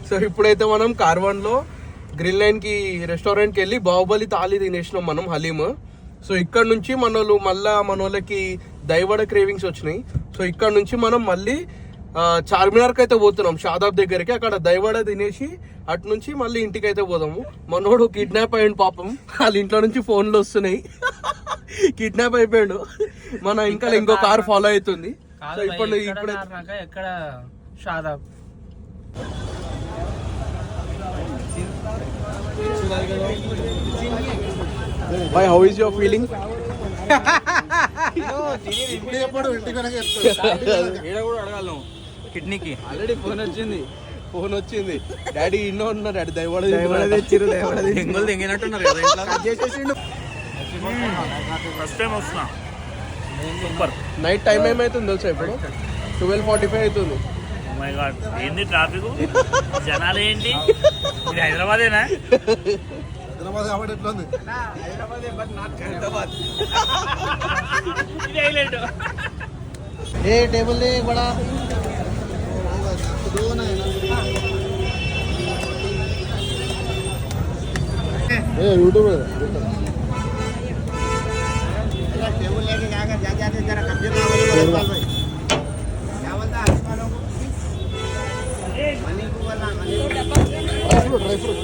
So ఇప్పుడైతే మనం కార్వాన్ లో గ్రిల్ లైన్ కి రెస్టారెంట్ కి వెళ్ళి బాహుబలి తాళి తినేసినాం మనం హలీమ్. సో ఇక్కడ నుంచి మనోళ్ళకి దైవడ క్రేవింగ్స్ వచ్చినాయి. సో ఇక్కడ నుంచి మనం మళ్ళీ చార్మినార్ కి అయితే పోతున్నాం, షాదాబ్ దగ్గరికి. అక్కడ దైవడ తినేసి అటు నుంచి మళ్ళీ ఇంటికి అయితే పోదాము. మనోడు కిడ్నాప్ అయ్యాడు పాపం, వాళ్ళ ఇంట్లో నుంచి ఫోన్లు వస్తున్నాయి. కిడ్నాప్ అయిపోయాడు. మన ఇంకా ఇంకో కార్ ఫాలో అవుతుంది. సో ఇప్పుడు ఎక్కడ Shadab Bhai, how is your feeling? కిడ్నీకి ఆల్రెడీ ఫోన్ వచ్చింది. డాడీ ఇన్నో ఉన్నారు, డాడీ దైవడ తెచ్చిరు, దెంగులు తెంగినట్టున్నారు కదా ఇంట్లో. ఫస్ట్ టైం వస్తున్నా. సూపర్. నైట్ టైం ఏమైతుంది తెలుసా? ఇప్పుడు 12:45 అవుతుంది. మై గాడ్, ఏంది ట్రాఫిక్, జనాలు ఏంటి? ఇది హైదరాబాదేనా? హైదరాబాద్ కాబట్టి ఎట్లా ఉంది? ఇది హైలైట్. ఏ టేబుల్ బడా यूट्यूब टेबल लेके जाकर जाते जरा कब्जे में क्या बोलता है मनी को बोलना, मनी ड्राई फ्रूट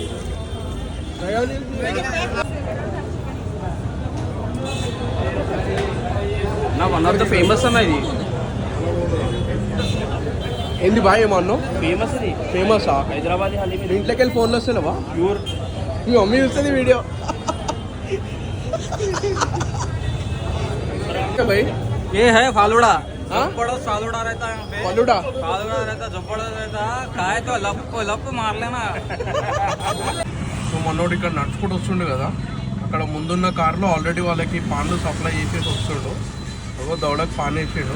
నా వన్ ఆఫ్ ద ఫేమస్ అన్న ఇది. ఏంది బాయ్ ఏమన్నావు? ఫేమస్ ఇది, ఫేమసా? హైదరాబాద్ హలీం. ఇంట్లోకి వెళ్ళి ఫోన్లు వస్తలేవా? ప్యూర్. మీ మమ్మీ చూస్తుంది వీడియో. भाई ये है फालूड़ा. हाँ? फालूड़ा रहता है, फालूड़ा फालूड़ा रहता, जबड़ा रहता, खाए तो लप मार लेना. సో మనోడు ఇక్కడ నడుచుకుంటూ వస్తుండే కదా, అక్కడ ముందున్న కార్లో ఆల్రెడీ వాళ్ళకి పాన్లు సప్లై చేసేసి వస్తుండు. ఒక దౌడకు పాన్ వేసాడు.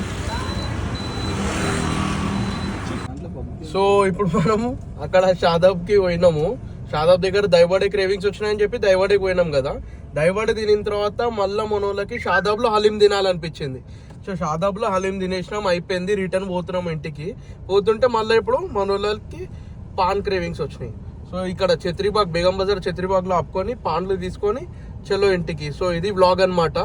సో ఇప్పుడు మనము అక్కడ షాదాబ్కి పోయినాము. షాదాబ్ దగ్గర దైవడే క్రేవింగ్స్ వచ్చినాయని చెప్పి దైవడకి పోయినాం కదా. దైవడ తినిన తర్వాత మళ్ళీ మనోళ్ళకి షాదాబ్లో హలీం తినాలనిపించింది. సో షాదాబ్లో హలీం తినేసినాం, అయిపోయింది. రిటర్న్ పోతున్నాం ఇంటికి. పోతుంటే మళ్ళీ ఇప్పుడు మనోళ్ళకి పాన్ క్రేవింగ్స్ వచ్చినాయి. సో ఇక్కడ ఛత్రీబాగ్, బేగం బజార్ ఛత్రీబాగ్లో ఆపుకొని పాన్లు తీసుకొని చలో ఇంటికి. సో ఇది వ్లాగ్ అన్నమాట.